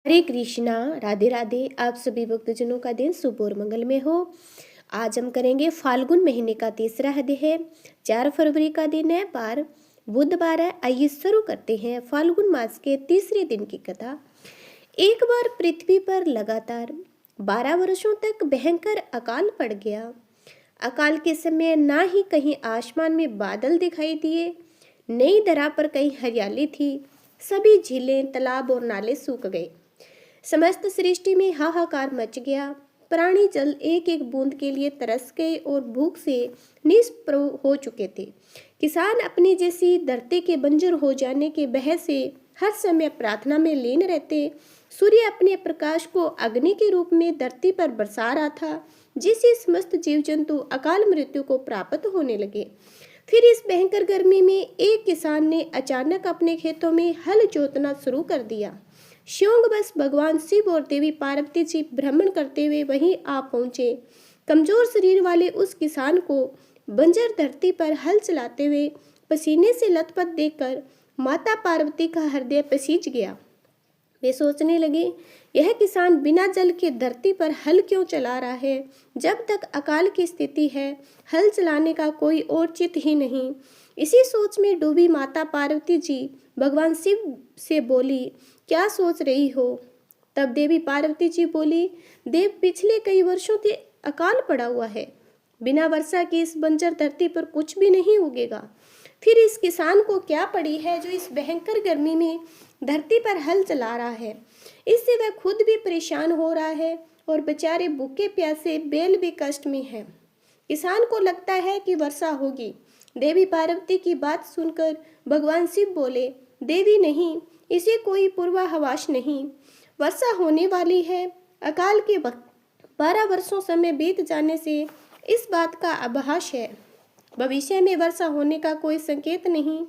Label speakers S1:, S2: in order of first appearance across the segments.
S1: हरे कृष्णा। राधे राधे। आप सभी भक्तजनों का दिन शुभ और मंगलमय हो। आज हम करेंगे फाल्गुन महीने का तीसरा अध्याय है। 4 फरवरी का दिन है, बार बुधवार है। आइए शुरू करते हैं फाल्गुन मास के तीसरे दिन की कथा। एक बार पृथ्वी पर लगातार 12 वर्षों तक भयंकर अकाल पड़ गया। अकाल के समय ना ही कहीं आसमान में बादल दिखाई दिए, नई धरा पर कहीं हरियाली थी। सभी झीलें, तालाब और नाले सूख गए। समस्त सृष्टि में हाहाकार मच गया। प्राणी जल एक एक बूंद के लिए तरस गए और भूख से निष्प्रभ हो चुके थे। किसान अपनी जैसी धरती के बंजर हो जाने के भय से हर समय प्रार्थना में लीन रहते। सूर्य अपने प्रकाश को अग्नि के रूप में धरती पर बरसा रहा था, जिससे समस्त जीव जंतु अकाल मृत्यु को प्राप्त होने लगे। फिर इस भयंकर गर्मी में एक किसान ने अचानक अपने खेतों में हल जोतना शुरू कर दिया। शिवंग बस भगवान शिव और देवी पार्वती जी भ्रमण करते हुए वहीं आ पहुंचे। कमजोर शरीर वाले उस किसान को बंजर धरती पर हल चलाते हुए पसीने से लथपथ देखकर माता पार्वती का हृदय पसीज गया। वे सोचने लगे, यह किसान बिना जल के धरती पर हल क्यों चला रहा है। जब तक अकाल की स्थिति है, हल चलाने का कोई और चित ही नहीं। इसी सोच में डूबी माता पार्वती जी भगवान शिव से बोली, क्या सोच रही हो। तब देवी पार्वती जी बोली, देव, पिछले कई वर्षों से अकाल पड़ा हुआ है। बिना वर्षा की इस बंजर धरती पर कुछ भी नहीं उगेगा। फिर इस किसान को क्या पड़ी है जो इस भयंकर गर्मी में धरती पर हल चला रहा है। इससे वह खुद भी परेशान हो रहा है और बेचारे भूखे प्यासे बैल भी कष्ट में है। किसान को लगता है कि वर्षा होगी। देवी पार्वती की बात सुनकर भगवान शिव बोले, देवी नहीं, इसे कोई पूर्वाभास नहीं, वर्षा होने वाली है। अकाल के 12 वर्षों समय बीत जाने से इस बात का आभास है। भविष्य में वर्षा होने का कोई संकेत नहीं।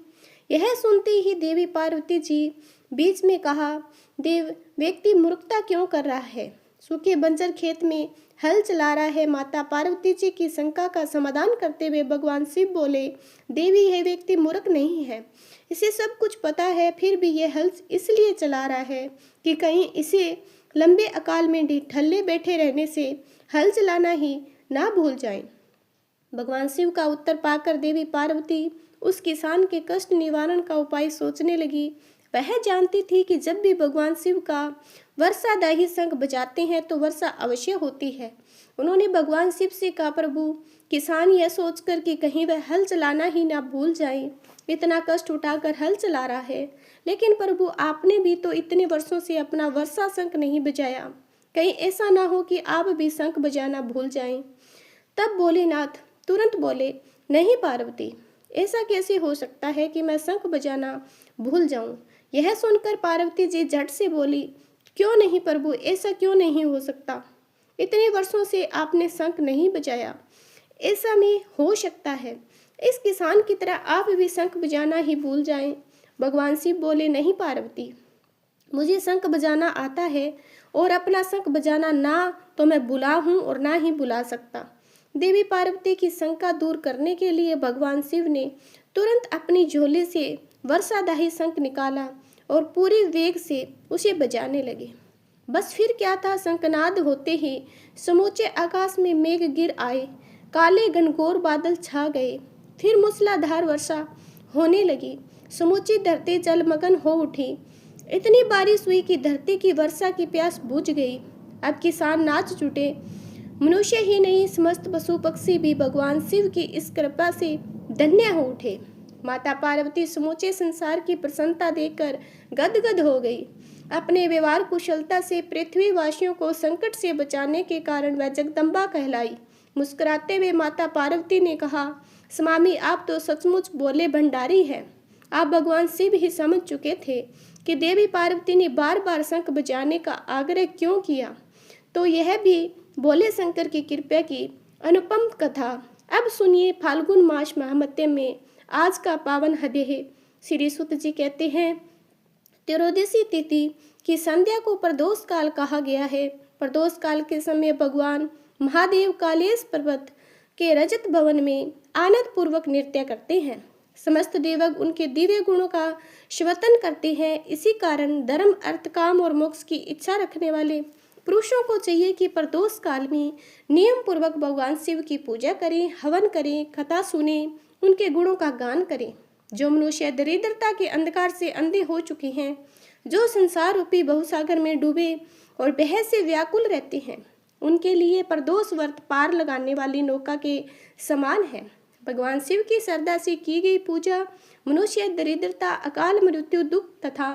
S1: यह सुनते ही देवी पार्वती जी बीच में कहा, देव, व्यक्ति मूर्खता क्यों कर रहा है। सूखे बंजर खेत में हल चला रहा है। माता पार्वती जी की शंका का समाधान करते हुए भगवान शिव बोले, देवी, यह व्यक्ति मूर्ख नहीं है, इसे सब कुछ पता है। फिर भी यह हल इसलिए चला रहा है कि कहीं इसे लंबे अकाल में ढल्ले बैठे रहने से हल चलाना ही ना भूल जाए। भगवान शिव का उत्तर पाकर देवी पार्वती उस किसान के कष्ट निवारण का उपाय सोचने लगी। वह जानती थी कि जब भी भगवान शिव का वर्षादायी शंख बजाते हैं तो वर्षा अवश्य होती है। उन्होंने भगवान शिव से कहा, प्रभु, किसान यह सोचकर कि कहीं वह हल चलाना ही ना भूल जाए, इतना कष्ट उठाकर हल चला रहा है। लेकिन प्रभु, आपने भी तो इतने वर्षों से अपना वर्षा शंख नहीं बजाया, कहीं ऐसा ना हो कि आप भी शंख बजाना भूल जाएं। तब भोलेनाथ तुरंत बोले, नहीं पार्वती, ऐसा कैसे हो सकता है कि मैं शंख बजाना भूल जाऊं। यह सुनकर पार्वती जी झट से बोली, क्यों नहीं प्रभु, ऐसा क्यों नहीं हो सकता। इतने वर्षों से आपने शंख नहीं बजाया, ऐसा में हो सकता है इस किसान की तरह आप भी शंख बजाना ही भूल जाएं। भगवान शिव बोले, नहीं पार्वती, मुझे शंख बजाना आता है और अपना शंख बजाना ना तो मैं बुला हूँ और ना ही बुला सकता। देवी पार्वती की शंका दूर करने के लिए भगवान शिव ने तुरंत अपनी झोले से वर्षादायी शंख निकाला और पूरे वेग से उसे बजाने लगे। बस फिर क्या था, शंखनाद होते ही समूचे आकाश में मेघ गिर आए, काले घनघोर बादल छा गए। फिर मूसलाधार वर्षा होने लगी, समूची धरती जलमग्न हो उठी। इतनी बारिश हुई कि धरती की वर्षा की प्यास बुझ गई। अब किसान नाच जुटे। मनुष्य ही नहीं, समस्त पशु पक्षी भी भगवान शिव की इस कृपा से धन्य हो उठे। माता पार्वती समूचे संसार की प्रसन्नता देखकर गदगद हो गई। अपने व्यवहार कुशलता से पृथ्वी वासियों को संकट से बचाने के कारण वह जगदम्बा कहलाई। मुस्कुराते हुए माता पार्वती ने कहा, स्वामी, आप तो सचमुच बोले भंडारी हैं। आप भगवान शिव ही समझ चुके थे कि देवी पार्वती ने बार बार शंख बजाने का आग्रह क्यों किया, तो यह भी भोले शंकर की कृपा की अनुपम कथा। अब सुनिए फाल्गुन मास महात्म्य में आज का पावन अध्याय। श्री सूत जी कहते हैं, त्रयोदशी तिथि की संध्या को प्रदोष काल कहा गया है। प्रदोष काल के समय भगवान महादेव कालेश पर्वत के रजत भवन में आनंद पूर्वक नृत्य करते हैं। समस्त देवग उनके दिव्य गुणों का श्वतन करते हैं। इसी कारण धर्म, अर्थ, काम और मोक्ष की इच्छा रखने वाले पुरुषों को चाहिए कि प्रदोष काल में नियम पूर्वक भगवान शिव की पूजा करें, हवन करें, कथा सुने, उनके गुणों का गान करें। जो मनुष्य दरिद्रता के अंधकार से अंधे हो चुके हैं, जो संसार रूपी बहुसागर में डूबे और बह से व्याकुल रहते हैं, उनके लिए प्रदोष व्रत पार लगाने वाली नौका के समान है। भगवान शिव की श्रद्धा से की गई पूजा मनुष्य दरिद्रता, अकाल मृत्यु, दुख तथा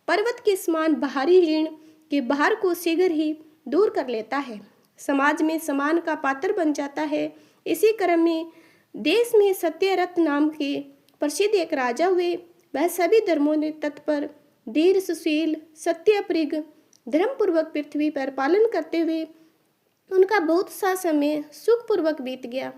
S1: पर्वत के समान बाहरी ऋण के भार को शीघ्र ही दूर कर लेता है, समाज में सम्मान का पात्र बन जाता है। इसी क्रम में देश में सत्यरथ नाम के प्रसिद्ध एक राजा हुए। वह सभी धर्मों ने तत्पर, धीर, सुशील, सत्यप्रिय, धर्मपूर्वक पृथ्वी पर पालन करते हुए उनका बहुत सा समय सुखपूर्वक बीत गया।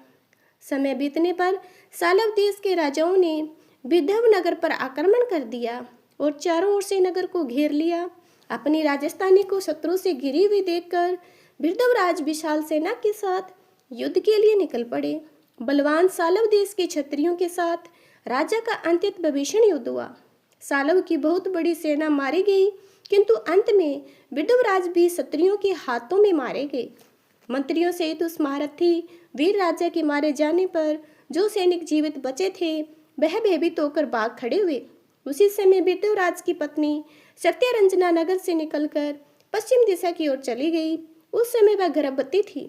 S1: समय बीतने पर सालव देश के राजाओं ने विदर्भ नगर पर आक्रमण कर दिया और चारों ओर से नगर को घेर लिया। अपनी राजस्थानी को शत्रु से घिरी हुई देखकर विदर्भराज विशाल सेना के साथ युद्ध के लिए निकल पड़े। बलवान सालव देश के क्षत्रियों के साथ राजा का अंत्यत भीषण युद्ध हुआ। सालव की बहुत बड़ी सेना मारी गई, किंतु अंत में विदर्भराज भी क्षत्रियों के हाथों में मारे गए। मंत्रियों सहित उस महारथी वीर राजा के मारे जाने पर जो सैनिक जीवित बचे थे, वह भयभीत होकर भाग खड़े हुए। उसी समय विदर्भराज की पत्नी सत्यरंजना नगर से निकलकर पश्चिम दिशा की ओर चली गई। उस समय वह गर्भवती थी।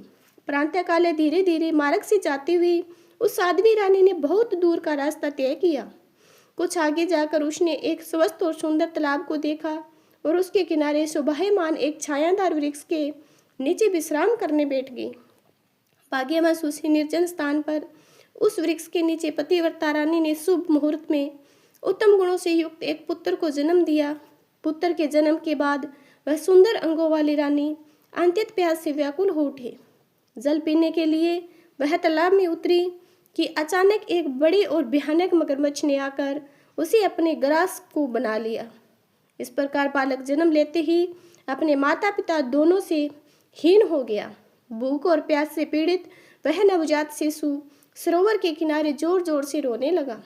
S1: प्रातःकाल धीरे धीरे मार्ग से जाती हुई उस साध्वी रानी ने बहुत दूर का रास्ता तय किया। कुछ आगे जाकर उसने एक स्वस्थ और सुंदर तालाब को देखा और उसके किनारे शोभायमान एक छायादार वृक्ष के नीचे विश्राम करने बैठ गई। भाग्यवश उसी निर्जन स्थान पर उस वृक्ष के नीचे पतिव्रता रानी ने शुभ मुहूर्त में उत्तम गुणों से युक्त एक पुत्र को जन्म दिया। पुत्र के जन्म के बाद वह सुंदर अंगों वाली रानी अंत्यत प्यास से व्याकुल हो उठी। जल पीने के लिए वह तालाब में उतरी कि अचानक एक बड़ी और भयानक मगरमच्छ ने आकर उसे अपने ग्रास को बना लिया। इस प्रकार बालक जन्म लेते ही अपने माता पिता दोनों से हीन हो गया। भूख और प्यास से पीड़ित वह नवजात शिशु सरोवर के किनारे जोर जोर से रोने लगा।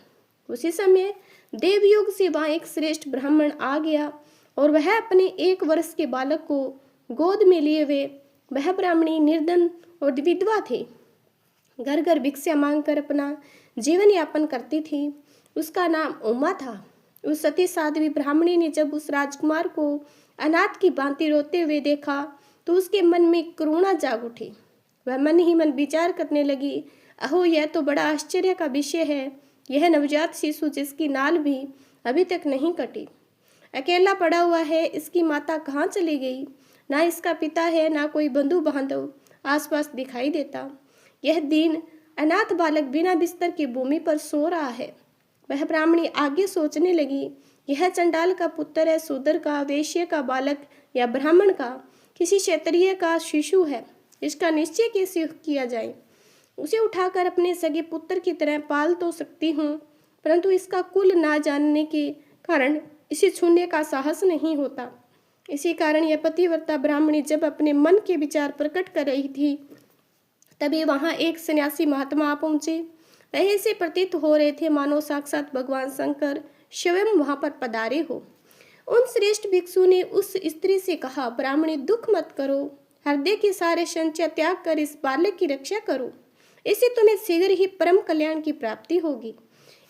S1: उसी समय देवयुग से वहाँ एक श्रेष्ठ ब्राह्मण आ गया और वह अपने 1 वर्ष के बालक को गोद में लिए हुए, वह ब्राह्मणी निर्धन और विधवा थी, घर घर भिक्षा मांगकर अपना जीवन यापन करती थी। उसका नाम उमा था। उस सती साध्वी ब्राह्मणी ने जब उस राजकुमार को अनाथ की भांति रोते हुए देखा तो उसके मन में करुणा जाग उठी। वह मन ही मन विचार करने लगी, अहो यह तो बड़ा आश्चर्य का विषय है। यह नवजात शिशु जिसकी नाल भी अभी तक नहीं कटी, अकेला पड़ा हुआ है। इसकी माता कहाँ चली गई? ना इसका पिता है, ना कोई बंधु बांधव आसपास दिखाई देता। यह दीन अनाथ बालक बिना बिस्तर की भूमि पर सो रहा है। वह ब्राह्मणी आगे सोचने लगी, यह चंडाल का पुत्र है, शूद्र का, वैश्य का बालक या ब्राह्मण का, किसी क्षत्रिय का शिशु है। इसका निश्चय कैसे किया जाए? उसे उठाकर अपने सगे पुत्र की तरह पाल तो सकती हूँ, परंतु इसका कुल ना जानने के कारण इसे छूने का साहस नहीं होता। इसी कारण यह पतिव्रता ब्राह्मणी जब अपने मन के विचार प्रकट कर रही थी, तभी वहाँ एक सन्यासी महात्मा आ पहुँचे। ऐसे प्रतीत हो रहे थे मानो साक्षात भगवान शंकर स्वयं वहाँ पर पधारे हो। उन श्रेष्ठ भिक्षु ने उस स्त्री से कहा, ब्राह्मणी दुख मत करो, हृदय के सारे संचय त्याग कर इस बालक की रक्षा करो, इससे तुम्हें शीघ्र ही परम कल्याण की प्राप्ति होगी।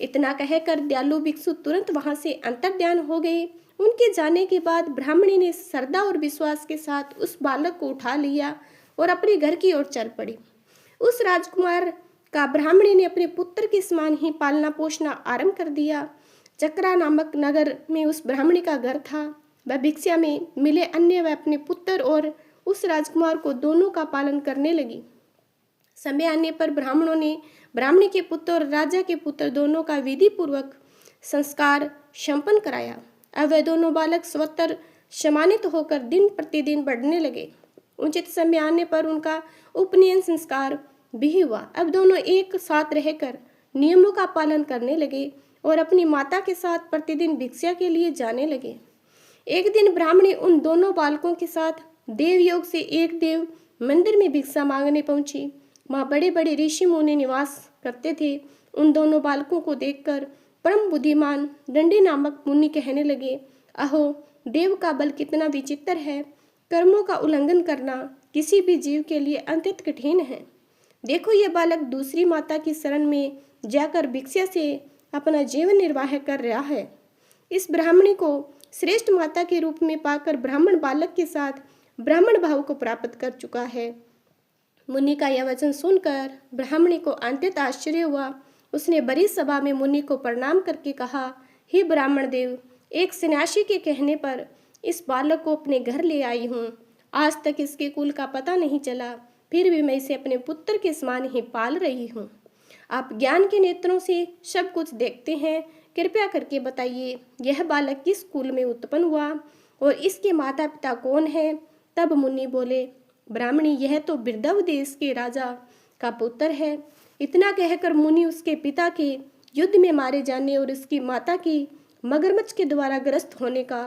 S1: इतना कहकर दयालु भिक्षु तुरंत वहां से अंतर्ध्यान हो गए। उनके जाने के बाद ब्राह्मणी ने श्रद्धा और विश्वास के साथ उस बालक को उठा लिया और अपने घर की ओर चल पड़ी। उस राजकुमार का ब्राह्मणी ने अपने पुत्र के समान ही पालना पोषना आरंभ कर दिया। चक्रा नामक नगर में उस ब्राह्मणी का घर था। वह भिक्षा में मिले अन्य व अपने पुत्र और उस राजकुमार को दोनों का पालन करने लगी। समय आने पर ब्राह्मणों ने ब्राह्मणी के पुत्र और राजा के पुत्र दोनों का विधि पूर्वक संस्कार संपन्न कराया। अब वह दोनों बालक स्वतर सम्मानित होकर दिन प्रतिदिन बढ़ने लगे। उचित समय आने पर उनका उपनयन संस्कार भी हुआ। अब दोनों एक साथ रहकर नियमों का पालन करने लगे और अपनी माता के साथ प्रतिदिन भिक्षा के लिए जाने लगे। एक दिन ब्राह्मणी उन दोनों बालकों के साथ देवयोग से एक देव मंदिर में भिक्षा मांगने पहुंची। वहाँ बड़े बड़े ऋषि मुनि निवास करते थे। उन दोनों बालकों को देखकर परम बुद्धिमान दंडी नामक मुनि कहने लगे, अहो देव का बल कितना विचित्र है। कर्मों का उल्लंघन करना किसी भी जीव के लिए अत्यंत कठिन है। देखो यह बालक दूसरी माता की शरण में जाकर भिक्षा से अपना जीवन निर्वाह कर रहा है। इस ब्राह्मणी को श्रेष्ठ माता के रूप में पाकर ब्राह्मण बालक के साथ ब्राह्मण भाव को प्राप्त कर चुका है। मुनि का यह वचन सुनकर ब्राह्मणी को अत्यंत आश्चर्य हुआ। उसने बड़ी सभा में मुनि को प्रणाम करके कहा, हे ब्राह्मण देव, एक सन्यासी के कहने पर इस बालक को अपने घर ले आई हूँ। आज तक इसके कुल का पता नहीं चला, फिर भी मैं इसे अपने पुत्र के समान ही पाल रही हूँ। आप ज्ञान के नेत्रों से सब कुछ देखते हैं, कृपया करके बताइए यह बालक किस कुल में उत्पन्न हुआ और इसके माता पिता कौन हैं? तब मुनि बोले, ब्राह्मणी, यह तो बिरदव देश के राजा का पुत्र है। इतना कहकर मुनि उसके पिता के युद्ध में मारे जाने और उसकी माता की मगरमच्छ के द्वारा ग्रस्त होने का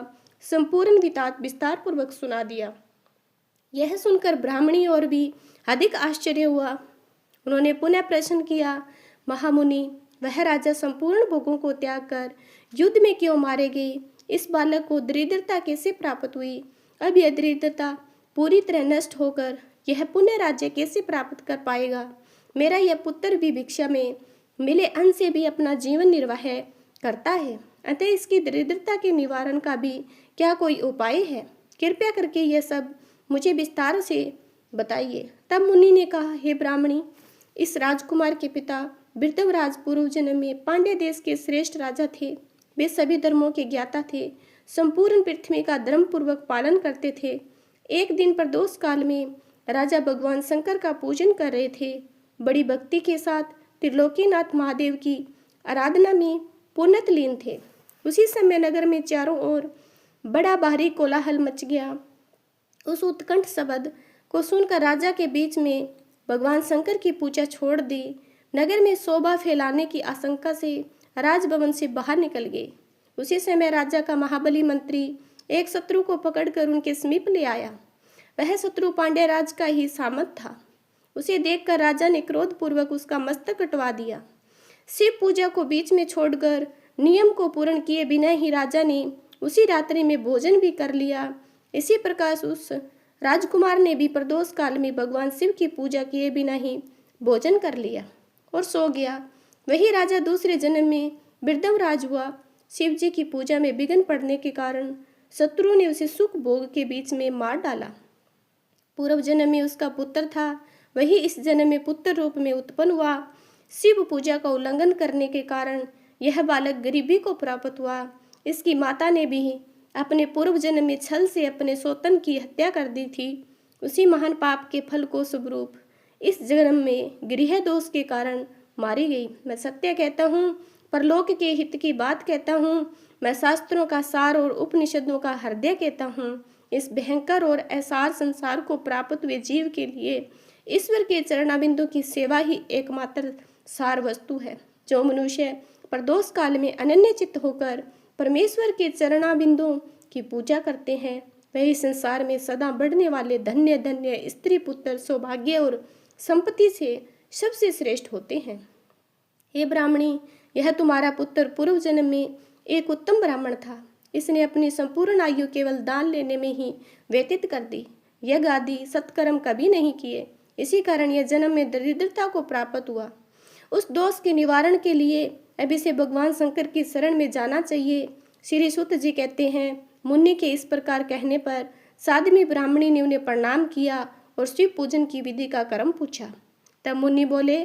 S1: संपूर्ण विस्तार पूर्वक सुना दिया। यह सुनकर ब्राह्मणी और भी अधिक आश्चर्य हुआ। उन्होंने पुनः प्रश्न किया, महामुनि, वह राजा संपूर्ण भोगों को त्याग कर युद्ध में क्यों मारे गए? इस बालक को दरिद्रता कैसे प्राप्त हुई? अब यह दरिद्रता पूरी तरह नष्ट होकर यह पुण्य राज्य कैसे प्राप्त कर पाएगा? मेरा यह पुत्र भी भिक्षा में मिले अन्न से भी अपना जीवन निर्वाह करता है, अतः इसकी दरिद्रता के निवारण का भी क्या कोई उपाय है? कृपया करके यह सब मुझे विस्तार से बताइए। तब मुनि ने कहा, हे ब्राह्मणी, इस राजकुमार के पिता बिरदवराज पूर्व जन्म में पांड्य देश के श्रेष्ठ राजा थे। वे सभी धर्मों के ज्ञाता थे, संपूर्ण पृथ्वी का धर्म पूर्वक पालन करते थे। एक दिन प्रदोष काल में राजा भगवान शंकर का पूजन कर रहे थे। बड़ी भक्ति के साथ त्रिलोकीनाथ महादेव की आराधना में पूर्णत लीन थे। उसी समय नगर में चारों ओर बड़ा भारी कोलाहल मच गया। उस उत्कंठ शब्द को सुनकर राजा के बीच में भगवान शंकर की पूजा छोड़ दी। नगर में शोभा फैलाने की आशंका से राजभवन से बाहर निकल गए। उसी समय राजा का महाबली मंत्री एक शत्रु को पकड़कर उनके समीप ले आया। वह शत्रु पांड्य राज का ही सामंत था। उसे देखकर राजा ने क्रोधपूर्वक उसका मस्तक कटवा दिया। शिव पूजा को बीच में छोड़कर नियम को पूर्ण किए बिना ही राजा ने उसी रात्रि में भोजन भी कर लिया। इसी प्रकार उस राजकुमार ने भी प्रदोष काल में भगवान शिव की पूजा किए बिना ही भोजन कर लिया और सो गया। वही राजा दूसरे जन्म में बिरदवराज हुआ। शिव जी की पूजा में विघ्न पड़ने के कारण शत्रु ने उसे सुख भोग के बीच में मार डाला। पूर्व जन्म में उसका पुत्र था, वही इस जन्म में पुत्र रूप में उत्पन्न हुआ। शिव पूजा का उल्लंघन करने के कारण यह बालक गरीबी को प्राप्त हुआ। इसकी माता ने भी अपने पूर्व जन्म में छल से अपने सौतन की हत्या कर दी थी। उसी महान पाप के फल को स्वरूप इस जन्म में गृह दोष के कारण मारी गई। मैं सत्य कहता हूँ, परलोक के हित की बात कहता हूँ। मैं शास्त्रों का सार और उपनिषदों का हृदय कहता हूँ। इस भयंकर और असार संसार को प्राप्त हुए जीव के लिए ईश्वर के चरणाबिंदु की सेवा ही एकमात्र सार वस्तु है। जो मनुष्य प्रदोष काल में अनन्य चित्त होकर परमेश्वर के चरणाबिंदुओं की पूजा करते हैं, वही संसार में सदा बढ़ने वाले धन्य धन्य स्त्री पुत्र सौभाग्य और संपत्ति से सबसे श्रेष्ठ होते हैं। हे ब्राह्मणी, यह तुम्हारा पुत्र पूर्व जन्म में एक उत्तम ब्राह्मण था। इसने अपनी संपूर्ण आयु केवल दान लेने में ही व्यतीत कर दी। यज्ञ आदि सत्कर्म कभी नहीं किए, इसी कारण यह जन्म में दरिद्रता को प्राप्त हुआ। उस दोष के निवारण के लिए अब इसे भगवान शंकर की शरण में जाना चाहिए। श्री सूत जी कहते हैं, मुनि के इस प्रकार कहने पर साध्वी ब्राह्मणी ने उन्हें प्रणाम किया और शिव पूजन की विधि का क्रम पूछा। तब मुनि बोले,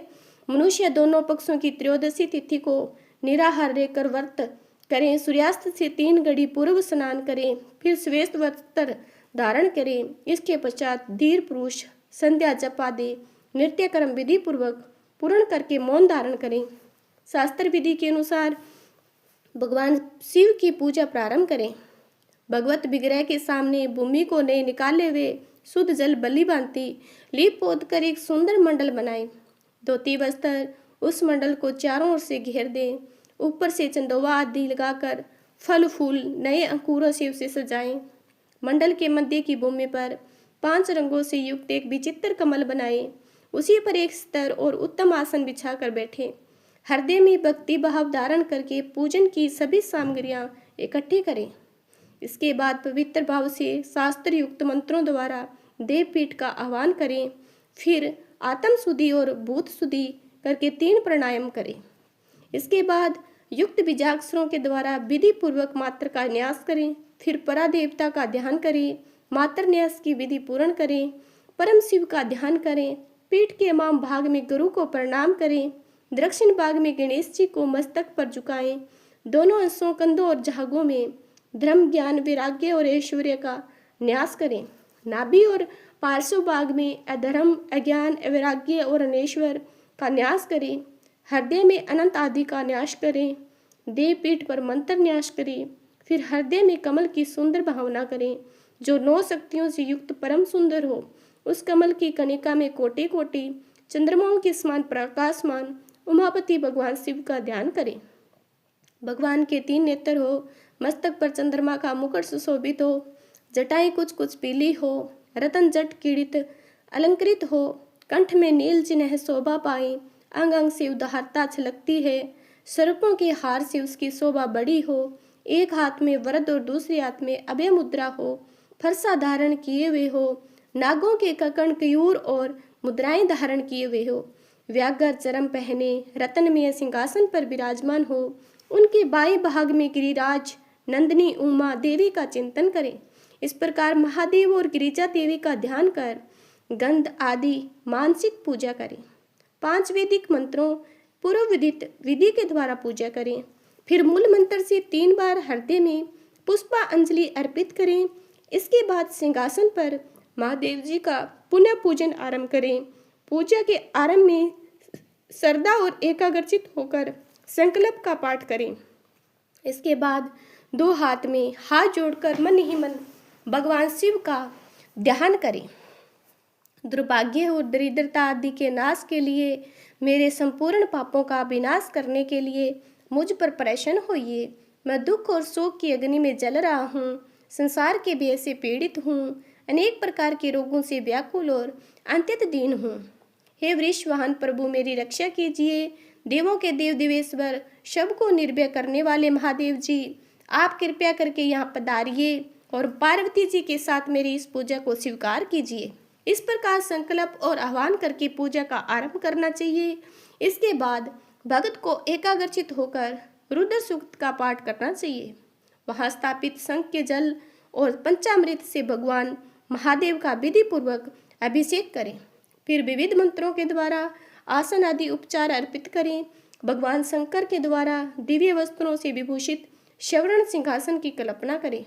S1: मनुष्य दोनों पक्षों की त्रयोदशी तिथि को निराहार रहकर व्रत करें, सूर्यास्त से 3 घड़ी पूर्व स्नान करें, फिर श्वेत वस्त्र धारण करें। इसके पश्चात धीर पुरुष संध्या जप आदि नृत्य कर्म विधि पूर्वक पूर्ण करके मौन धारण करें। शास्त्र विधि के अनुसार भगवान शिव की पूजा प्रारंभ करें। भगवत विग्रह के सामने भूमि को नए निकाले हुए शुद्ध जल बलि भांति लीप पोत कर एक सुंदर मंडल बनाएं। धोती वस्त्र उस मंडल को चारों ओर से घेर दें। ऊपर से चंदोवा आदि लगाकर फल फूल नए अंकुरों से उसे सजाएं। मंडल के मध्य की भूमि पर 5 रंगों से युक्त एक विचित्र कमल बनाएं। उसी पर एक स्तर और उत्तम आसन बिछाकर बैठें। हृदय में भक्ति भाव धारण करके पूजन की सभी सामग्रियां इकट्ठी करें। इसके बाद पवित्र भाव से शास्त्र युक्त मंत्रों द्वारा देवपीठ का आह्वान करें। फिर आत्म शुद्धि और भूत शुद्धि करके 3 प्राणायाम करें। इसके बाद युक्त बीजाक्षरों के द्वारा विधि पूर्वक मात्र का न्यास करें। फिर परा देवता का ध्यान करें। मात्र न्यास की विधि पूर्ण करें। परम शिव का ध्यान करें। पीठ के वाम भाग में गुरु को प्रणाम करें। दक्षिण भाग में गणेश जी को मस्तक पर झुकाएं। दोनों अंशों कंधों और जांघों में धर्म ज्ञान वैराग्य और ऐश्वर्य का न्यास करें। नाभि और पार्श्व भाग में अधर्म अज्ञान अवैराग्य और अनेश्वर का न्यास करें। हृदय में अनंत आदि का न्यास करें। देवपीठ पर मंत्र न्यास करें। फिर हृदय में कमल की सुंदर भावना करें जो 9 शक्तियों से युक्त परम सुंदर हो। उस कमल की कनिका में कोटि कोटि चंद्रमाओं के समान प्रकाशमान उमापति भगवान शिव का ध्यान करें। भगवान के 3 नेत्र हो। मस्तक पर चंद्रमा का मुकुट सुशोभित हो। जटाएं कुछ कुछ पीली हो। रतन जट कीड़ित अलंकृत हो। कंठ में नील चिन्ह शोभा पाए। अंग अंग से उदारता छलकती है। सर्पों के हार से उसकी शोभा बड़ी हो। एक हाथ में वरद और दूसरे हाथ में अभय मुद्रा हो। फरसा धारण किए हुए हो। नागों के ककण कयूर और मुद्राएं धारण किए हुए हो। व्याघ्र चरम पहने रतन में सिंहासन पर विराजमान हो। उनके बाएं भाग में गिरिराज नंदिनी उमा देवी का चिंतन करें। इस प्रकार महादेव और गिरिजा देवी का ध्यान कर गंध आदि मानसिक पूजा करें। 5 वैदिक मंत्रों पूर्व विदित विधि के द्वारा पूजा करें। फिर मूल मंत्र से 3 बार हृदय में पुष्पा अंजलि अर्पित करें। इसके बाद सिंहासन पर महादेव जी का पुनः पूजन आरंभ करें। पूजा के आरंभ में श्रद्धा और एकाग्रचित होकर संकल्प का पाठ करें। इसके बाद 2 हाथ में हाथ जोड़कर मन ही मन भगवान शिव का ध्यान करें। दुर्भाग्य और दरिद्रता आदि के नाश के लिए, मेरे संपूर्ण पापों का विनाश करने के लिए मुझ पर प्रसन्न होइए। मैं दुख और शोक की अग्नि में जल रहा हूँ। संसार के भय से पीड़ित हूँ। अनेक प्रकार के रोगों से व्याकुल और अत्यंत दीन हूँ। हे वृषवाहन प्रभु, मेरी रक्षा कीजिए। देवों के देव देवेश्वर, सबको निर्भय करने वाले महादेव जी, आप कृपया करके यहाँ पधारिए और पार्वती जी के साथ मेरी इस पूजा को स्वीकार कीजिए। इस प्रकार संकल्प और आह्वान करके पूजा का आरंभ करना चाहिए। इसके बाद भगत को एकाग्रचित होकर रुद्र सूक्त का पाठ करना चाहिए। वहां स्थापित शंख के जल और पंचामृत से भगवान महादेव का विधि पूर्वक अभिषेक करें। फिर विविध मंत्रों के द्वारा आसन आदि उपचार अर्पित करें। भगवान शंकर के द्वारा दिव्य वस्त्रों से विभूषित स्वर्ण सिंहासन की कल्पना करें।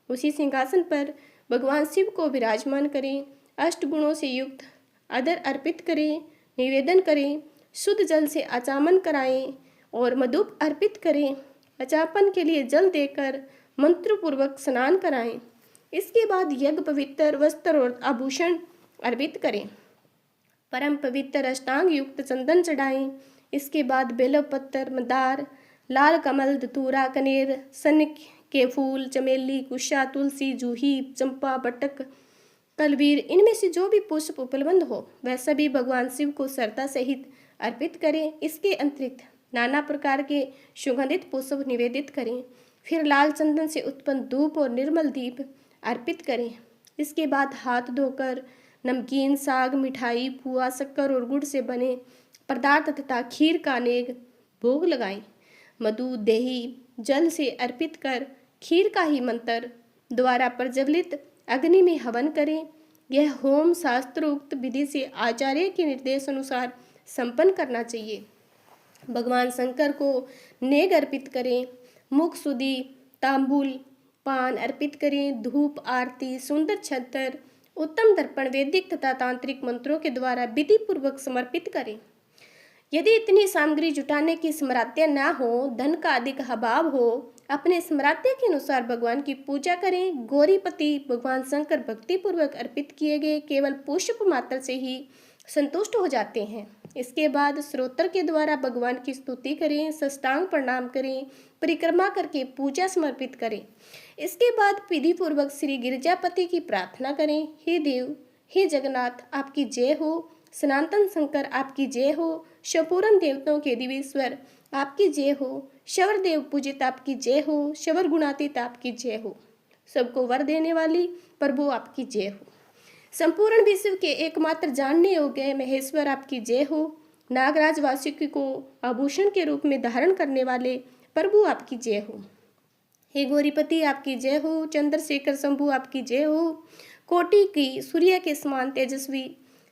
S1: उसी सिंहासन पर भगवान शिव को विराजमान करें। अष्टगुणों से युक्त अदर अर्पित करें। निवेदन करें। शुद्ध जल से आचमन कराएं और मधुप अर्पित करें। आचमन के लिए जल देकर मंत्र पूर्वक स्नान कराएं। इसके बाद यज्ञ पवित्र वस्त्र और आभूषण अर्पित करें। परम पवित्र अष्टांग युक्त चंदन चढ़ाएं। इसके बाद बेलपत्र मंदार लाल कमल धतूरा कनेर सन के फूल चमेली कुशा तुलसी जूही चंपा बटक कलवीर, इनमें से जो भी पुष्प उपलब्ध हो वह सभी भगवान शिव को श्रद्धा सहित अर्पित करें। इसके अतिरिक्त नाना प्रकार के सुगंधित पुष्प निवेदित करें। फिर लाल चंदन से उत्पन्न धूप और निर्मल दीप अर्पित करें। इसके बाद हाथ धोकर नमकीन साग मिठाई पुआ शक्कर और गुड़ से बने पदार्थ तथा खीर का नेग भोग लगाएं। मधु दही जल से अर्पित कर खीर का ही मंत्र द्वारा प्रज्वलित अग्नि में हवन करें। यह होम शास्त्रोक्त विधि से आचार्य के निर्देश अनुसार संपन्न करना चाहिए। भगवान शंकर को नेग अर्पित करें। मुख शुद्धि तांबूल पान अर्पित करें। धूप आरती सुंदर छत्र उत्तम दर्पण वैदिक तथा तांत्रिक मंत्रों के द्वारा विधि पूर्वक समर्पित करें। यदि इतनी सामग्री जुटाने की सामर्थ्य न हो, धन का अधिक अभाव हो, अपने सामर्थ्य के अनुसार भगवान की पूजा करें। गौरीपति भगवान शंकर भक्ति पूर्वक अर्पित किए गए केवल पुष्प मात्र से ही संतुष्ट हो जाते हैं। इसके बाद स्तोत्र के द्वारा भगवान की स्तुति करें, साष्टांग प्रणाम करें, परिक्रमा करके पूजा समर्पित करें। इसके बाद विधि पूर्वक श्री गिरिजापति की प्रार्थना करें। हे देव, हे जगन्नाथ, आपकी जय हो। सनातन शंकर आपकी जय हो। संपूर्ण देवताओं के दिवेश्वर आपकी जय हो। शवर देव पूजित आपकी जय हो। शवर गुणातीत आपकी जय हो। सबको वर देने वाली प्रभु आपकी जय हो। संपूर्ण विश्व के एकमात्र जानने योग्य महेश्वर आपकी जय हो। नागराज वासुकी को आभूषण के रूप में धारण करने वाले प्रभु आपकी जय हो। हे गौरीपति आपकी जय हो। चंद्रशेखर शंभु आपकी जय हो। कोटि की सूर्य के समान तेजस्वी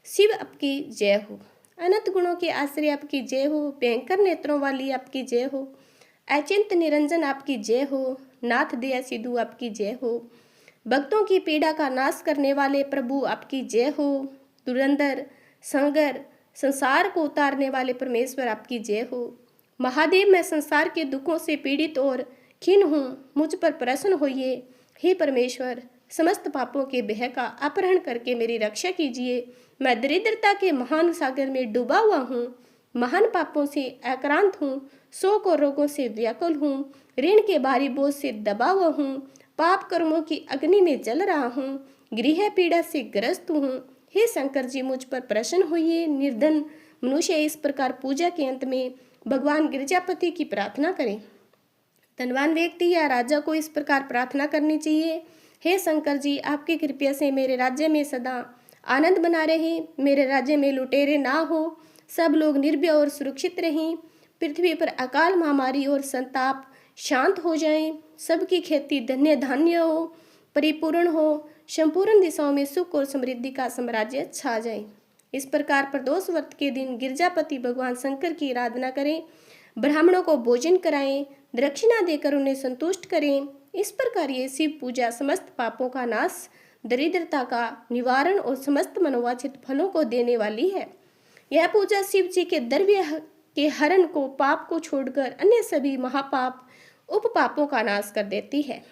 S1: शिव आपकी जय हो। अनंत गुणों के आश्रय आपकी जय हो। भयंकर नेत्रों वाली आपकी जय हो। अचिंत निरंजन आपकी जय हो। नाथ दया सिद्धू आपकी जय हो। भक्तों की पीड़ा का नाश करने वाले प्रभु आपकी जय हो। धुरंधर संगर संसार को उतारने वाले परमेश्वर आपकी जय हो। महादेव, मैं संसार के दुखों से पीड़ित और खिन्न हूँ, मुझ पर प्रसन्न होइए। हे परमेश्वर, समस्त पापों के भय का अपहरण करके मेरी रक्षा कीजिए। मैं दरिद्रता के महान सागर में डूबा हुआ हूँ, महान पापों से आक्रांत हूँ, शोक और रोगों से व्याकुल हूँ, ऋण के भारी बोझ से दबा हुआ हूँ, पाप कर्मों की अग्नि में जल रहा हूँ, गृह पीड़ा से ग्रस्त हूँ। हे शंकर जी, मुझ पर प्रसन्न होइए। निर्धन मनुष्य इस प्रकार पूजा के अंत में भगवान गिरिजापति की प्रार्थना करें। धनवान व्यक्ति या राजा को इस प्रकार प्रार्थना करनी चाहिए। हे शंकर जी, आपकी कृपया से मेरे राज्य में सदा आनंद बना रहे। मेरे राज्य में लुटेरे ना हो, सब लोग निर्भय और सुरक्षित रहें। पृथ्वी पर अकाल महामारी और संताप शांत हो जाएं। सबकी खेती धन्य धान्य हो, परिपूर्ण हो। संपूर्ण दिशाओं में सुख और समृद्धि का साम्राज्य छा जाए। इस प्रकार प्रदोष व्रत के दिन गिरजापति भगवान शंकर की आराधना करें। ब्राह्मणों को भोजन कराएं, दक्षिणा देकर उन्हें संतुष्ट करें। इस प्रकार ये शिव पूजा समस्त पापों का नाश, दरिद्रता का निवारण और समस्त मनोवांछित फलों को देने वाली है। यह पूजा शिव जी के द्रव्य के हरण को, पाप को छोड़कर अन्य सभी महापाप उपपापों का नाश कर देती है।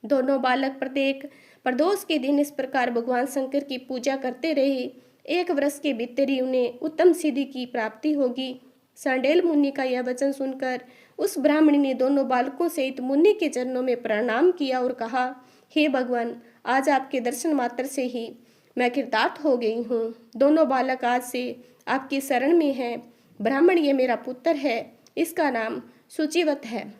S1: दोनों बालक प्रत्येक प्रदोष के दिन इस प्रकार भगवान शंकर की पूजा करते रहे। 1 वर्ष के भीतर ही उन्हें उत्तम सिद्धि की प्राप्ति होगी। सांडेल मुनि का यह वचन सुनकर उस ब्राह्मणी ने दोनों बालकों सहित मुनि के चरणों में प्रणाम किया और कहा, हे भगवान, आज आपके दर्शन मात्र से ही मैं कृतार्थ हो गई हूँ। दोनों बालक आज से आपकी शरण में हैं। ब्राह्मण, ये मेरा पुत्र है, इसका नाम सुचिवत है।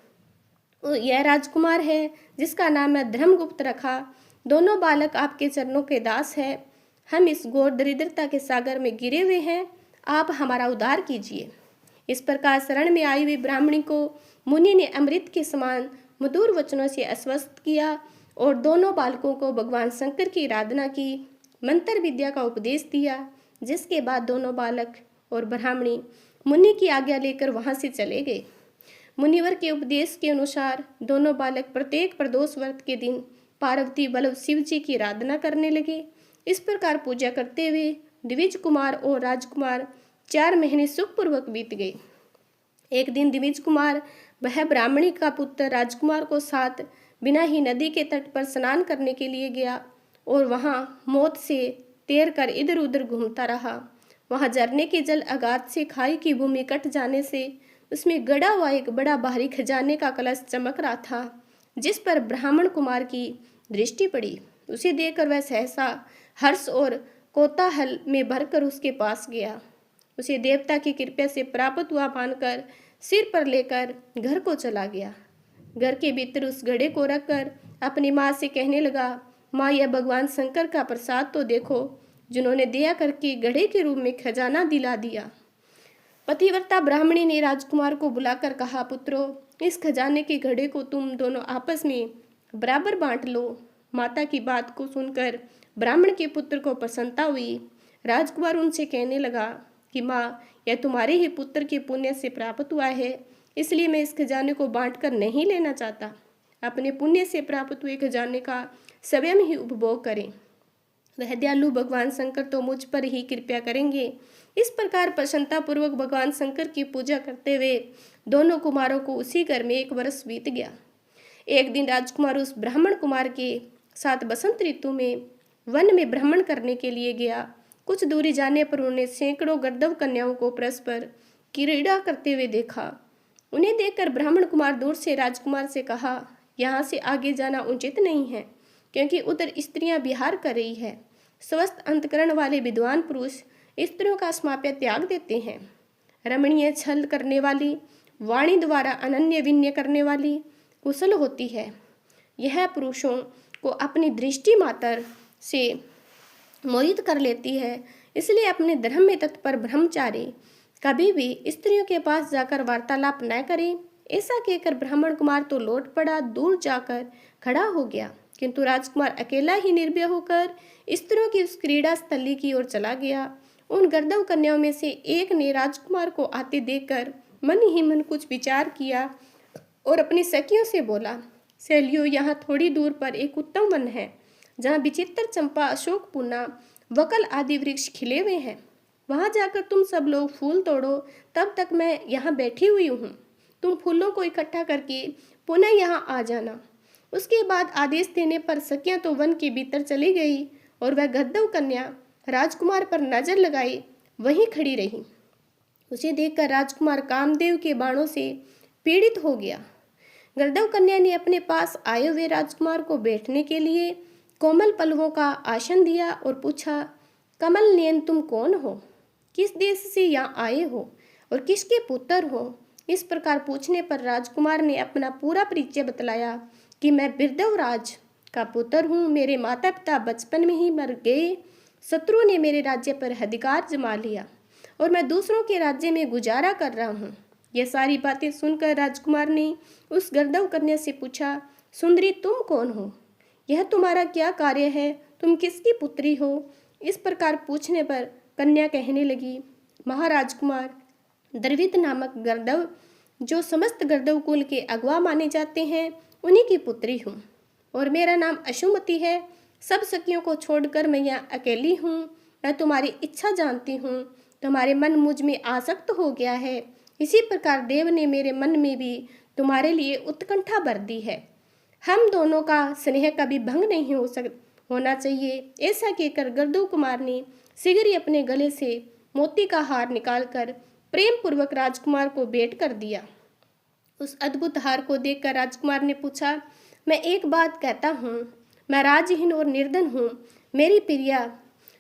S1: यह राजकुमार है जिसका नाम मैं धर्मगुप्त रखा। दोनों बालक आपके चरणों के दास हैं। हम इस घोर दरिद्रता के सागर में गिरे हुए हैं, आप हमारा उद्धार कीजिए। इस प्रकार शरण में आई हुई ब्राह्मणी को मुनि ने अमृत के समान मधुर वचनों से आश्वस्त किया और दोनों बालकों को भगवान शंकर की आराधना की, मंत्र विद्या का उपदेश दिया। जिसके बाद दोनों बालक और ब्राह्मणी मुनि की आज्ञा लेकर वहां से चले गए। मुनिवर के उपदेश के अनुसार दोनों बालक प्रत्येक प्रदोष व्रत के दिन पार्वती बल्लभ शिव जी की आराधना करने लगे। इस प्रकार पूजा करते हुए द्विज कुमार और राजकुमार 4 महीने सुखपूर्वक बीत गए। एक दिन द्विज कुमार, वह ब्राह्मणी का पुत्र, राजकुमार को साथ बिना ही नदी के तट पर स्नान करने के लिए गया और वहां मौत से तैर कर इधर उधर घूमता रहा। वहां झरने के जल अगाध से खाई की भूमि कट जाने से उसमें गड़ा हुआ एक बड़ा भारी खजाने का कलश चमक रहा था। जिस पर ब्राह्मण कुमार की दृष्टि पड़ी, उसे देखकर वह सहसा हर्ष और कोलाहल में भरकर उसके पास गया। उसे देवता की कृपा से प्राप्त हुआ मानकर सिर पर लेकर घर को चला गया। घर के भीतर उस घड़े को रखकर अपनी माँ से कहने लगा, माँ, यह भगवान शंकर का प्रसाद तो देखो, जिन्होंने दया करके घड़े के रूप में खजाना दिला दिया। पतिव्रता ब्राह्मणी ने राजकुमार को बुलाकर कहा, पुत्रो, इस खजाने के घड़े को तुम दोनों आपस में बराबर बांट लो। माता की बात को सुनकर ब्राह्मण के पुत्र को प्रसन्नता हुई। राजकुमार उनसे कहने लगा कि माँ, यह तुम्हारे ही पुत्र के पुण्य से प्राप्त हुआ है, इसलिए मैं इस खजाने को बांटकर नहीं लेना चाहता। अपने पुण्य से प्राप्त हुए खजाने का स्वयं ही उपभोग करें। वह दयालु भगवान शंकर तो मुझ पर ही कृपया करेंगे। इस प्रकार प्रसन्नतापूर्वक भगवान शंकर की पूजा करते हुए दोनों कुमारों को उसी घर में 1 वर्ष बीत गया। एक दिन राजकुमार उस ब्राह्मण कुमार के साथ बसंत ऋतु में वन में भ्रमण करने के लिए गया। कुछ दूरी जाने पर उन्होंने सैकड़ों गर्दभ कन्याओं को परस्पर क्रीड़ा करते हुए देखा। उन्हें देखकर ब्राह्मण कुमार दूर से राजकुमार से कहा, यहाँ से आगे जाना उचित नहीं है, क्योंकि उधर स्त्रियां विहार कर रही है। स्वस्थ अंतकरण वाले विद्वान पुरुष स्त्रियों का समाप्य त्याग देते हैं। रमणीय छल करने वाली, वाणी द्वारा अनन्य विनय करने वाली, कुशल होती है। यह पुरुषों को अपनी दृष्टि मात्र से मोहित कर लेती है। इसलिए अपने धर्म में तत्पर ब्रह्मचारी कभी भी स्त्रियों के पास जाकर वार्तालाप न करें। ऐसा कहकर ब्राह्मण कुमार तो लौट पड़ा, दूर जाकर खड़ा हो गया, किंतु राजकुमार अकेला ही निर्भय होकर स्त्रियों की उस क्रीड़ा स्थली की ओर चला गया। उन गर्दव कन्याओं में से एक ने राजकुमार को आते देखकर मन ही मन कुछ विचार किया और अपनी सखियों से बोला, सहेलियों, यहाँ थोड़ी दूर पर एक उत्तम वन है, जहाँ विचित्र चंपा, अशोक पूना, वकल आदि वृक्ष खिले हुए हैं। वहाँ जाकर तुम सब लोग फूल तोड़ो, तब तक मैं यहाँ बैठी हुई हूँ। तुम फूलों को इकट्ठा करके पुनः यहाँ आ जाना। उसके बाद आदेश देने पर सखियाँ तो वन के भीतर चली गई और वह गद्दव कन्या राजकुमार पर नजर लगाई वहीं खड़ी रही। उसे देखकर राजकुमार कामदेव के बाणों से पीड़ित हो गया। गद्दव कन्या ने अपने पास आए हुए राजकुमार को बैठने के लिए कोमल पल्लवों का आसन दिया और पूछा, कमल नयन, तुम कौन हो? किस देश से यहाँ आए हो और किसके पुत्र हो? इस प्रकार पूछने पर राजकुमार ने अपना पूरा परिचय बतलाया कि मैं बिरदवराज का पुत्र हूँ। मेरे माता पिता बचपन में ही मर गए। शत्रु ने मेरे राज्य पर अधिकार जमा लिया और मैं दूसरों के राज्य में गुजारा कर रहा हूँ। यह सारी बातें सुनकर राजकुमार ने उस गर्दव कन्या से पूछा, सुंदरी, तुम कौन हो? यह तुम्हारा क्या कार्य है? तुम किसकी पुत्री हो? इस प्रकार पूछने पर कन्या कहने लगी, महाराजकुमार, द्रविद नामक गर्दव, जो समस्त गर्दव कुल के अगवा माने जाते हैं, उन्हीं की पुत्री हूँ और मेरा नाम अशुमति है। सब सखियों को छोड़कर मैं यहाँ अकेली हूँ। मैं तुम्हारी इच्छा जानती हूँ। तुम्हारे मन मुझ में आसक्त हो गया है। इसी प्रकार देव ने मेरे मन में भी तुम्हारे लिए उत्कंठा भर दी है। हम दोनों का स्नेह कभी भंग नहीं होना चाहिए। ऐसा कहकर गर्दव कुमार ने शीघ्र ही अपने गले से मोती का हार निकालकर प्रेम पूर्वक राजकुमार को भेंट कर दिया। उस अद्भुत हार को देखकर राजकुमार ने पूछा, मैं एक बात कहता हूँ, मैं राजहीन और निर्धन हूँ। मेरी प्रिया,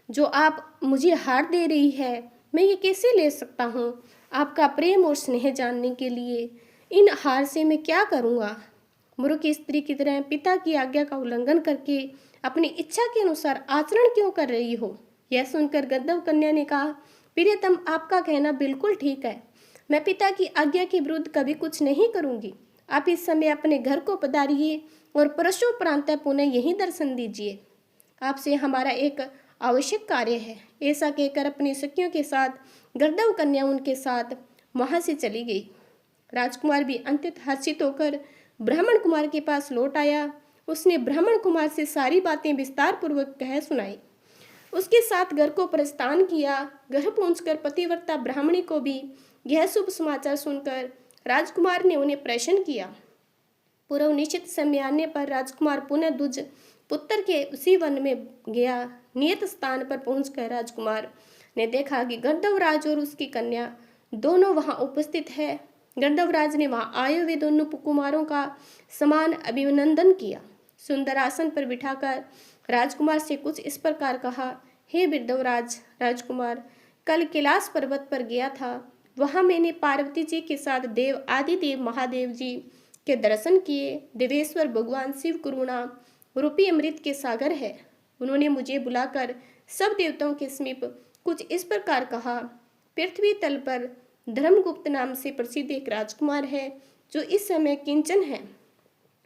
S1: जो आप मुझे हार दे रही है, मैं ये कैसे ले सकता हूँ? आपका प्रेम और स्नेह जानने के लिए इन हार से मैं क्या करूँगा? मूर्ख स्त्री की तरह पिता की आज्ञा का उल्लंघन करके अपनी इच्छा के अनुसार आचरण क्यों कर रही हो? यह सुनकर गद्दव कन्या ने कहा, प्रियतम, आपका कहना बिल्कुल ठीक है। मैं पिता की आज्ञा के विरुद्ध कभी कुछ नहीं करूंगी। आप इस समय अपने घर को पधारिए और परसोपरांत पुनः यही दर्शन दीजिए। आपसे हमारा एक आवश्यक कार्य है। ऐसा कहकर अपनी सखियों के साथ गर्दव कन्या उनके साथ वहां से चली गई। राजकुमार भी अंततः हर्षित होकर ब्राह्मण कुमार के पास लौट आया। उसने ब्राह्मण कुमार से सारी बातें विस्तार पूर्वक कह सुनाई। उसके साथ घर को प्रस्थान किया। घर पहुंचकर पतिव्रता ब्राह्मणी को भी यह शुभ समाचार सुनकर राजकुमार ने उन्हें प्रसन्न किया। पूर्व निश्चित समय आने पर राजकुमार पुनः द्विज पुत्र के उसी वन में गया। नियत स्थान पर पहुंचकर राजकुमार ने देखा कि गर्दवराज और उसकी कन्या दोनों वहां उपस्थित है। गर्दवराज ने वहां आए हुए दोनों कुमारों का समान अभिनंदन किया। सुंदर आसन पर बिठाकर राजकुमार से कुछ इस प्रकार कहा, हे बिरदवराज राजकुमार, कल कैलाश पर्वत पर गया था। वहां मैंने पार्वती जी के साथ देव आदिदेव महादेव जी के दर्शन किए। देवेश्वर भगवान शिव करुणा रूपी अमृत के सागर है। उन्होंने मुझे बुलाकर सब देवताओं के समीप कुछ इस प्रकार कहा, पृथ्वी तल पर धर्मगुप्त नाम से प्रसिद्ध एक राजकुमार है, जो इस समय किंचन है।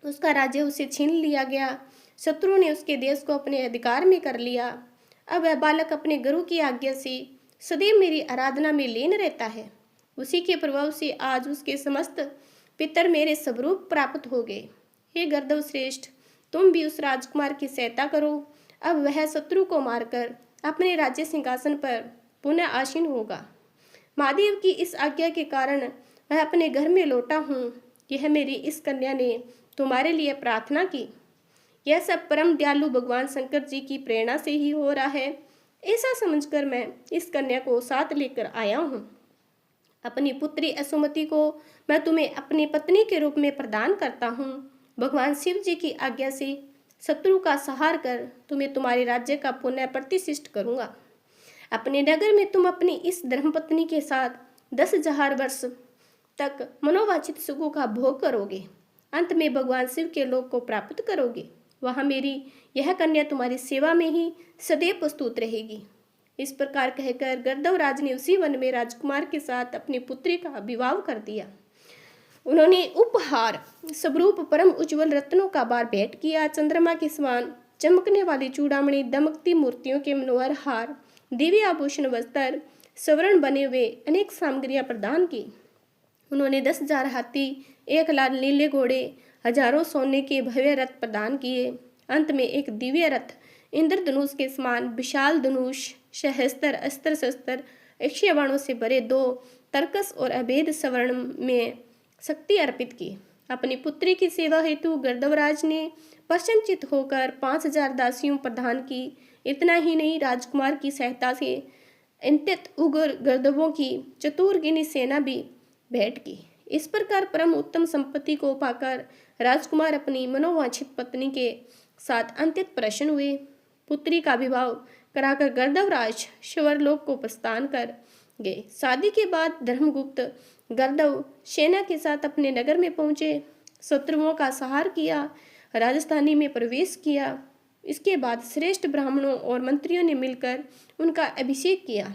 S1: उसका राज्य उसे छीन लिया गया। शत्रु ने उसके देश को अपने अधिकार में कर लिया। अब वह बालक अपने गुरु की आज्ञा से सदैव मेरी आराधना में लीन रहता है। उसी के प्रभाव से आज उसके समस्त पितर मेरे स्वरूप प्राप्त हो गए। हे गर्दव श्रेष्ठ, तुम भी उस राजकुमार की सहायता करो। अब वह शत्रु को मारकर अपने राज्य सिंहासन पर पुनः आसीन होगा। महादेव की इस आज्ञा के कारण मैं अपने घर में लौटा हूँ। यह मेरी इस कन्या ने तुम्हारे लिए प्रार्थना की। यह सब परम दयालु भगवान शंकर जी की प्रेरणा से ही हो रहा है। ऐसा समझकर मैं इस कन्या को साथ लेकर आया हूँ। अपनी पुत्री असुमति को मैं तुम्हें अपनी पत्नी के रूप में प्रदान करता हूँ। भगवान शिव जी की आज्ञा से शत्रु का संहार कर तुम्हें तुम्हारे राज्य का पुनः प्रतिष्ठित करूँगा। अपने नगर में तुम अपनी इस धर्मपत्नी के साथ 10,000 वर्ष तक मनोवांछित सुखों का भोग करोगे। अंत में भगवान शिव के लोक को प्राप्त करोगे। वहाँ मेरी यह कन्या तुम्हारी सेवा में ही सदैव प्रस्तुत रहेगी। इस प्रकार कहकर गर्दभराज ने उसी वन में राजकुमार के साथ अपनी पुत्री का विवाह कर दिया। उन्होंने उपहार स्वरूप परम उज्ज्वल रत्नों का बार भेंट किया। चंद्रमा के समान चमकने वाली चूड़ामणि, दमकती मूर्तियों के मनोहर हार, दिव्य आभूषण वस्त्र, स्वर्ण बने हुए अनेक सामग्रियां प्रदान की। उन्होंने 10,000 हाथी, 1 लाख नीले घोड़े, हजारों सोने के भव्य रथ प्रदान किए। अंत में एक दिव्य रथ, इंद्रधनुष के समान विशाल धनुष, सहस्त्र अस्त्र शस्त्र, अक्षय बाणों से भरे 2 तरकस और अभेद स्वर्ण में शक्ति अर्पित की। अपनी पुत्री की सेवा हेतु गर्दभराज ने प्रसन्नचित होकर 5,000 दासियों प्रदान की। इतना ही नहीं, राजकुमार की सहायता से अत्यंत उग्र गर्दभों की चतुर्गिनी सेना भी भेंट की। इस प्रकार परम उत्तम संपत्ति को पाकर राजकुमार अपनी मनोवांछित पत्नी के साथ अत्यंत प्रसन्न हुए। पुत्री का विवाह कराकर गर्दभराज स्वर्गलोक को प्रस्थान कर गए। शादी के बाद धर्मगुप्त गर्दभ सेना के साथ अपने नगर में पहुंचे, शत्रुओं का संहार किया, राजधानी में प्रवेश किया। इसके बाद श्रेष्ठ ब्राह्मणों और मंत्रियों ने मिलकर उनका अभिषेक किया।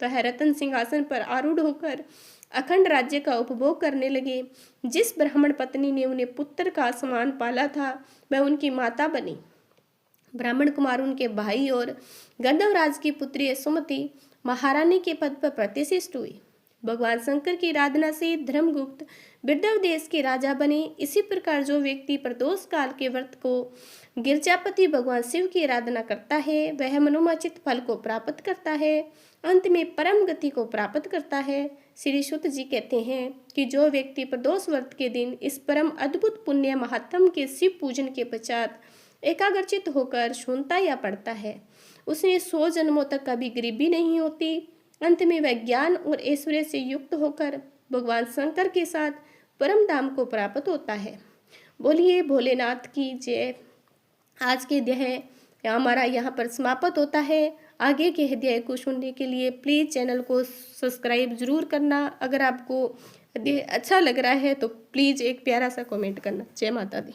S1: वह रत्न सिंहासन पर आरूढ़ होकर अखंड राज्य का उपभोग करने लगे। जिस ब्राह्मण पत्नी ने उन्हें पुत्र का समान पाला था, वह उनकी माता बनी। ब्राह्मण कुमार उनके भाई और गर्दभराज की पुत्री सुमति महारानी के पद पर प्रतिष्ठित हुई। भगवान शंकर की आराधना से धर्मगुप्त विदर्भ देश के राजा बने। इसी प्रकार जो व्यक्ति प्रदोष काल के व्रत को गिरजापति भगवान शिव की आराधना करता है, वह मनोवांछित फल को प्राप्त करता है, अंत में परम गति को प्राप्त करता है। श्री सूत जी कहते हैं कि जो व्यक्ति प्रदोष व्रत के दिन इस परम अद्भुत पुण्य महात्म के शिव पूजन के पश्चात एकाग्रचित होकर सुनता या पढ़ता है, उसे 100 जन्मों तक कभी गरीबी नहीं होती। अंत में वह ज्ञान और ऐश्वर्य से युक्त होकर भगवान शंकर के साथ परम धाम को प्राप्त होता है। बोलिए भोलेनाथ की जय। आज के अध्याय हमारा यहाँ पर समाप्त होता है। आगे के अध्याय को सुनने के लिए प्लीज़ चैनल को सब्सक्राइब जरूर करना। अगर आपको अध्याय अच्छा लग रहा है तो प्लीज़ एक प्यारा सा कमेंट करना। जय माता दी।